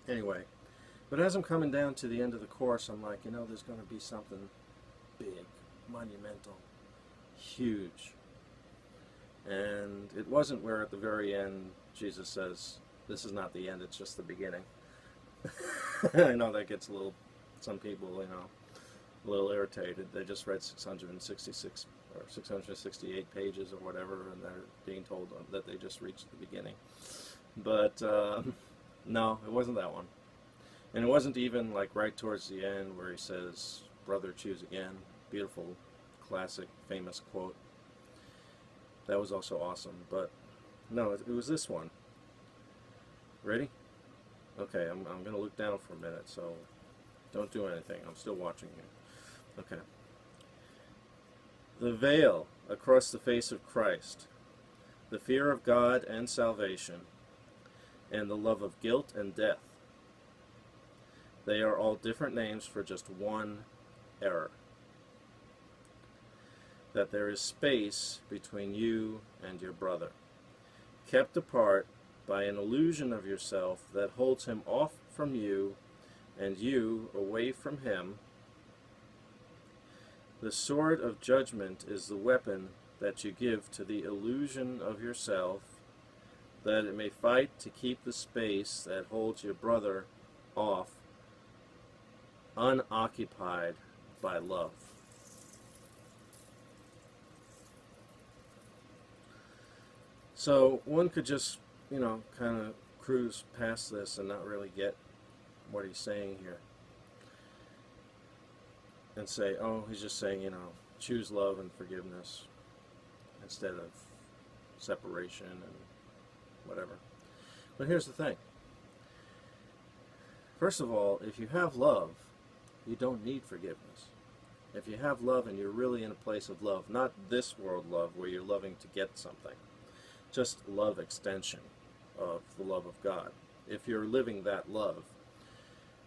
Anyway, but as I'm coming down to the end of the course, I'm like, there's going to be something big, monumental, huge. And it wasn't where at the very end Jesus says, this is not the end, it's just the beginning. I know that gets some people, a little irritated. They just read 666 or 668 pages or whatever, and they're being told that they just reached the beginning. But no, it wasn't that one. And it wasn't even like right towards the end where he says, brother, choose again. Beautiful, classic, famous quote. That was also awesome. But no, it was this one. Ready? Okay, I'm going to look down for a minute, so don't do anything. I'm still watching you. Okay. The veil across the face of Christ, the fear of God and salvation, and the love of guilt and death. They are all different names for just one error. That there is space between you and your brother, kept apart by an illusion of yourself that holds him off from you and you away from him. The sword of judgment is the weapon that you give to the illusion of yourself, that it may fight to keep the space that holds your brother off, unoccupied by love. So one could just, kind of cruise past this and not really get what he's saying here. And say, oh, he's just saying, choose love and forgiveness instead of separation and whatever. But here's the thing. First of all, if you have love, you don't need forgiveness. If you have love and you're really in a place of love, not this world love where you're loving to get something, just love extension of the love of God. If you're living that love,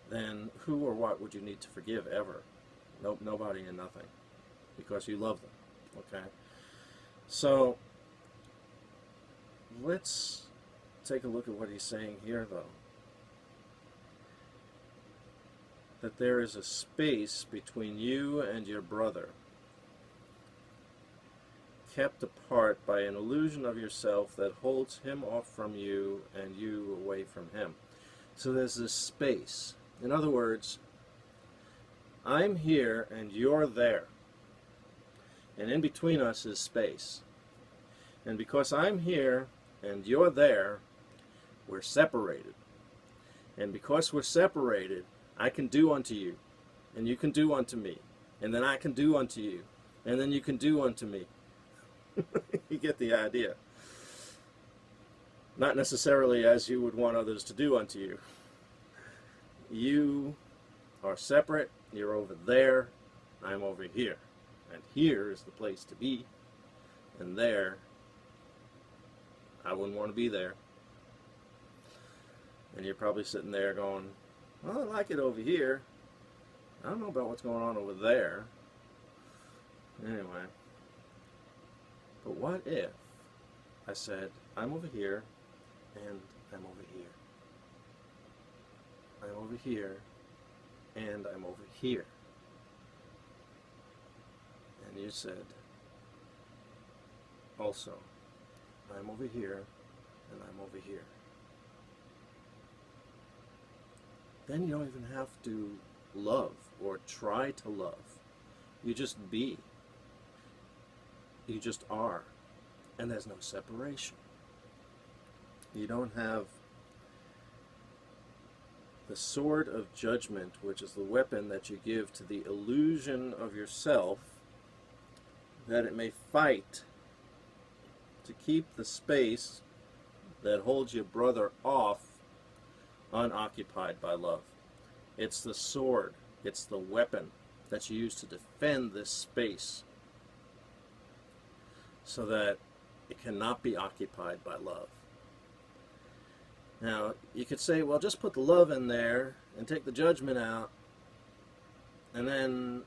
then who or what would you need to forgive ever? Nope, nobody and nothing, because you love them. Okay? So let's take a look at what he's saying here, though. That there is a space between you and your brother, kept apart by an illusion of yourself that holds him off from you and you away from him. So there's this space. In other words, I'm here and you're there. And in between us is space. And because I'm here and you're there, we're separated. And because we're separated, I can do unto you, and you can do unto me, and then I can do unto you, and then you can do unto me. You get the idea. Not necessarily as you would want others to do unto you. You are separate, you're over there, I'm over here. And here is the place to be, and there, I wouldn't want to be there. And you're probably sitting there going, well, I like it over here. I don't know about what's going on over there. Anyway. But what if I said, I'm over here, and I'm over here. I'm over here, and I'm over here. And you said, also, I'm over here, and I'm over here. Then you don't even have to love or try to love. You just be. You just are. And there's no separation. You don't have the sword of judgment, which is the weapon that you give to the illusion of yourself, that it may fight to keep the space that holds your brother off unoccupied by love. It's the sword, it's the weapon that you use to defend this space so that it cannot be occupied by love. Now, you could say, well, just put the love in there and take the judgment out, and then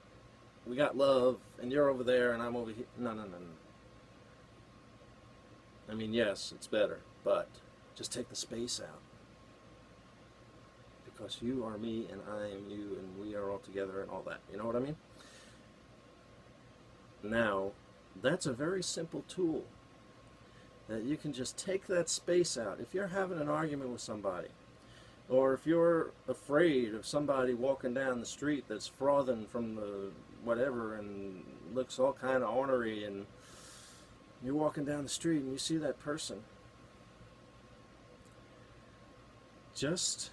we got love, and you're over there, and I'm over here. No, no, no, no. I mean, yes, it's better, but just take the space out. because you are me and I am you and we are all together and all that. You know what I mean? Now, that's a very simple tool that you can just take that space out. If you're having an argument with somebody, or if you're afraid of somebody walking down the street that's frothing from the whatever and looks all kind of ornery, and you're walking down the street and you see that person, just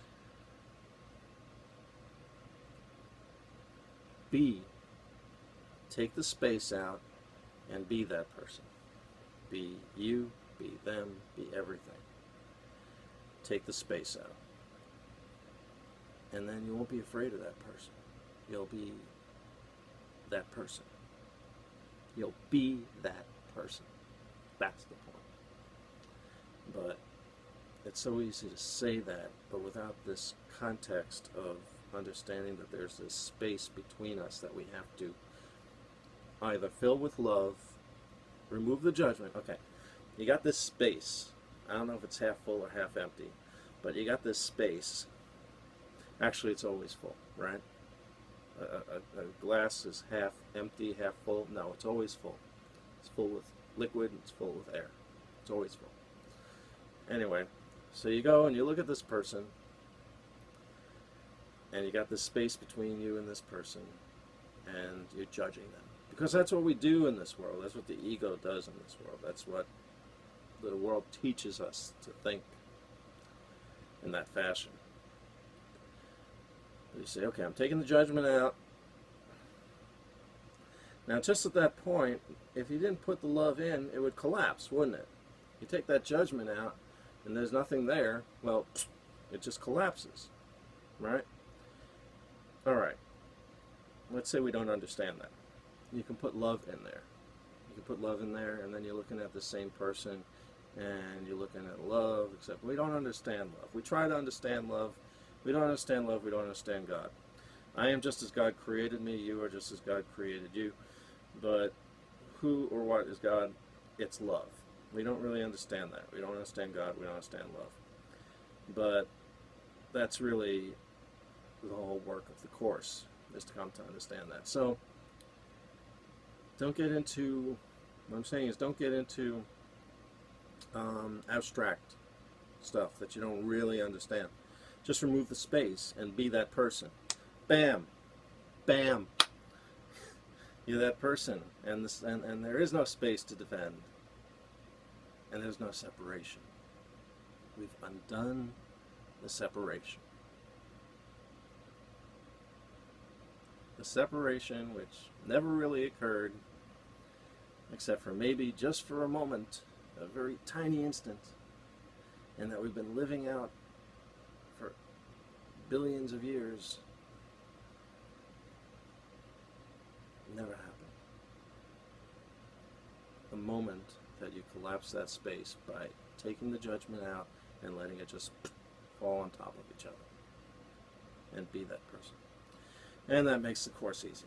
take the space out and be that person. Be you, be them, be everything. Take the space out. And then you won't be afraid of that person. You'll be that person. You'll be that person. That's the point. But it's so easy to say that, but without this context of understanding that there's this space between us that we have to either fill with love, remove the judgment. Okay, you got this space. I don't know if it's half full or half empty, but you got this space. Actually, it's always full, right? A glass is half empty, half full. No, it's always full. It's full with liquid, and it's full with air. It's always full. Anyway, so you go and you look at this person, and you got this space between you and this person, and you're judging them. Because that's what we do in this world. That's what the ego does in this world. That's what the world teaches us to think in that fashion. You say, okay, I'm taking the judgment out. Now, just at that point, if you didn't put the love in, it would collapse, wouldn't it? You take that judgment out, and there's nothing there, well, it just collapses, right? All right. Let's say we don't understand that. You can put love in there. You can put love in there, and then you're looking at the same person, and you're looking at love, except we don't understand love. We try to understand love. We don't understand love, we don't understand God. I am just as God created me, you are just as God created you. But who or what is God? It's love. We don't really understand that. We don't understand God, we don't understand love. But that's really the whole work of the Course, is to come to understand that. So, don't get into, what I'm saying is don't get into abstract stuff that you don't really understand. Just remove the space and be that person. Bam! Bam! You're that person. And there is no space to defend. And there's no separation. We've undone the separation. The separation which never really occurred, except for maybe just for a moment, a very tiny instant, and that we've been living out for billions of years. Never happened. The moment that you collapse that space by taking the judgment out and letting it just fall on top of each other and be that person. And that makes the Course easy.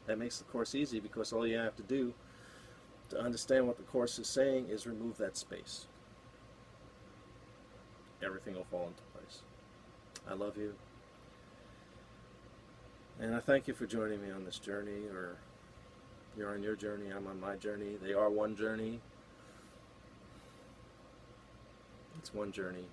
That makes the Course easy because all you have to do to understand what the Course is saying is remove that space. Everything will fall into place. I love you. And I thank you for joining me on this journey, or you're on your journey, I'm on my journey. They are one journey. It's one journey.